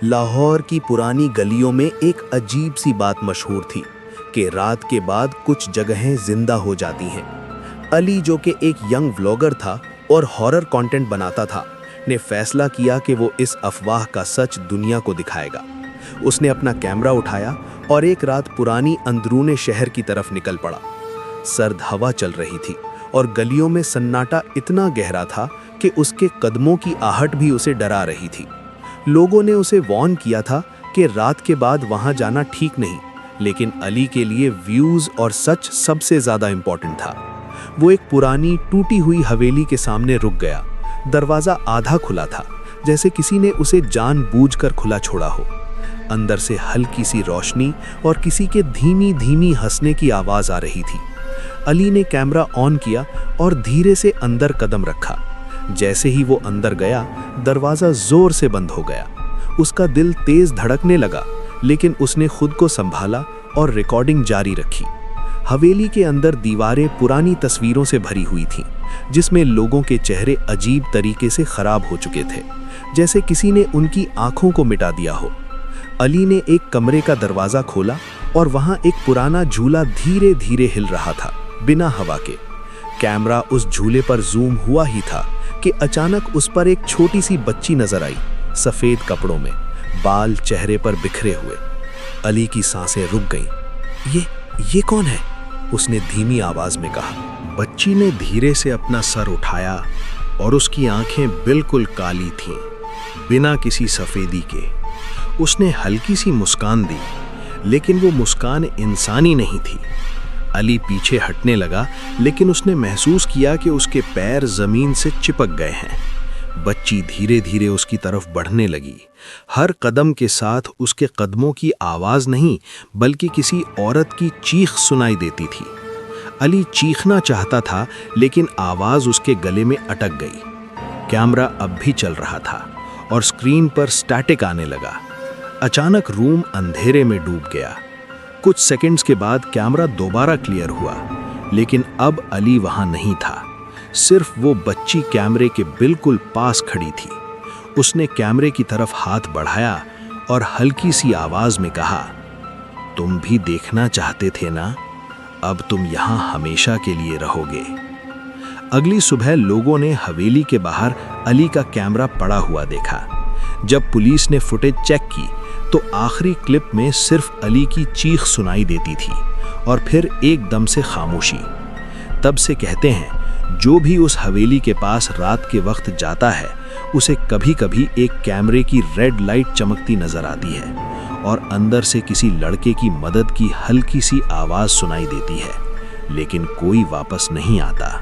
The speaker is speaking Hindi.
लाहौर की पुरानी गलियों में एक अजीब सी बात मशहूर थी कि रात के बाद कुछ जगहें जिंदा हो जाती हैं। अली, जो कि एक यंग व्लॉगर था और हॉरर कंटेंट बनाता था, ने फैसला किया कि वो इस अफवाह का सच दुनिया को दिखाएगा। उसने अपना कैमरा उठाया और एक रात पुरानी अंदरूने शहर की तरफ निकल पड़ा। सर्द हवा चल रही थी और गलियों में सन्नाटा इतना गहरा था कि उसके कदमों की आहट भी उसे डरा रही थी। लोगों ने उसे वार्न किया था कि रात के बाद वहां जाना ठीक नहीं, लेकिन अली के लिए व्यूज और सच सबसे ज़्यादा इम्पोर्टेंट था। वो एक पुरानी टूटी हुई हवेली के सामने रुक गया। दरवाज़ा आधा खुला था, जैसे किसी ने उसे जानबूझकर खुला छोड़ा हो। अंदर से हल्की सी रोशनी और किसी के धीमी धीमी हंसने की आवाज़ आ रही थी। अली ने कैमरा ऑन किया और धीरे से अंदर कदम रखा। जैसे ही वो अंदर गया, दरवाज़ा ज़ोर से बंद हो गया। उसका दिल तेज़ धड़कने लगा, लेकिन उसने खुद को संभाला और रिकॉर्डिंग जारी रखी। हवेली के अंदर दीवारें पुरानी तस्वीरों से भरी हुई थीं, जिसमें लोगों के चेहरे अजीब तरीके से खराब हो चुके थे, जैसे किसी ने उनकी आंखों को मिटा दिया हो। अली ने एक कमरे का दरवाज़ा खोला और वहाँ एक पुराना झूला धीरे धीरे हिल रहा था, बिना हवा के। कैमरा उस झूले पर जूम हुआ ही था कि अचानक उस पर एक छोटी सी बच्ची नजर आई, सफ़ेद कपड़ों में, बाल चेहरे पर बिखरे हुए। अली की सांसें रुक गईं। ये कौन है? उसने धीमी आवाज में कहा। बच्ची ने धीरे से अपना सर उठाया और उसकी आंखें बिल्कुल काली थीं, बिना किसी सफ़ेदी के। उसने हल्की सी मुस्कान दी, लेकिन वो मुस्कान इंसानी नहीं थी। अली पीछे हटने लगा, लेकिन उसने महसूस किया कि उसके पैर ज़मीन से चिपक गए हैं। बच्ची धीरे धीरे उसकी तरफ बढ़ने लगी। हर कदम के साथ उसके कदमों की आवाज़ नहीं, बल्कि किसी औरत की चीख सुनाई देती थी। अली चीखना चाहता था, लेकिन आवाज़ उसके गले में अटक गई। कैमरा अब भी चल रहा था और स्क्रीन पर स्टैटिक आने लगा। अचानक रूम अंधेरे में डूब गया। कुछ सेकंड्स के बाद कैमरा दोबारा क्लियर हुआ, लेकिन अब अली वहां नहीं था। सिर्फ वो बच्ची कैमरे के बिल्कुल पास खड़ी थी। उसने कैमरे की तरफ हाथ बढ़ाया और हल्की सी आवाज में कहा, तुम भी देखना चाहते थे ना? अब तुम यहां हमेशा के लिए रहोगे। अगली सुबह लोगों ने हवेली के बाहर अली का कैमरा पड़ा हुआ देखा। जब पुलिस ने फुटेज चेक की तो आखिरी क्लिप में सिर्फ अली की चीख सुनाई देती थी और फिर एकदम से खामोशी। तब से कहते हैं, जो भी उस हवेली के पास रात के वक्त जाता है, उसे कभी कभी एक कैमरे की रेड लाइट चमकती नजर आती है और अंदर से किसी लड़के की मदद की हल्की सी आवाज सुनाई देती है, लेकिन कोई वापस नहीं आता।